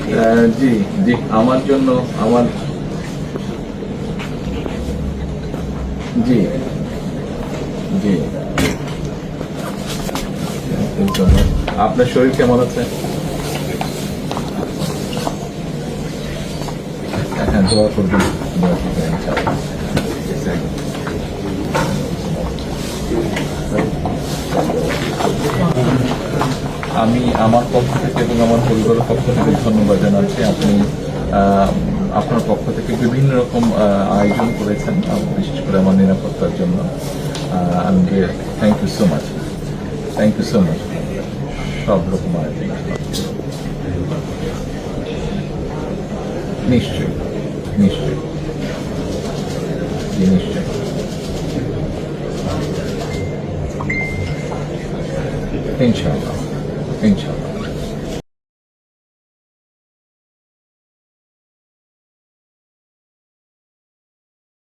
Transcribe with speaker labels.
Speaker 1: জি জি, আমার জন্য আমার জি জি, আপনার শরীর কেমন আছে? হ্যাঁ, দোয়া করবেন, দোয়া করবেন ইনশাআল্লাহ। আমি আমার পক্ষ থেকে এবং আমার পরিবারের পক্ষ থেকে ধন্যবাদ জানাচ্ছি। আপনি আপনার পক্ষ থেকে বিভিন্ন রকম আয়োজন করেছেন, বিশেষ করে আমার নিরাপত্তার জন্য। Thank you so much, thank you so much. সব রকম আয়োজন নিশ্চয়ই নিশ্চয়ই জি, নিশ্চয়ই। ইনশাআল্লাহ ইনশাআল্লাহ।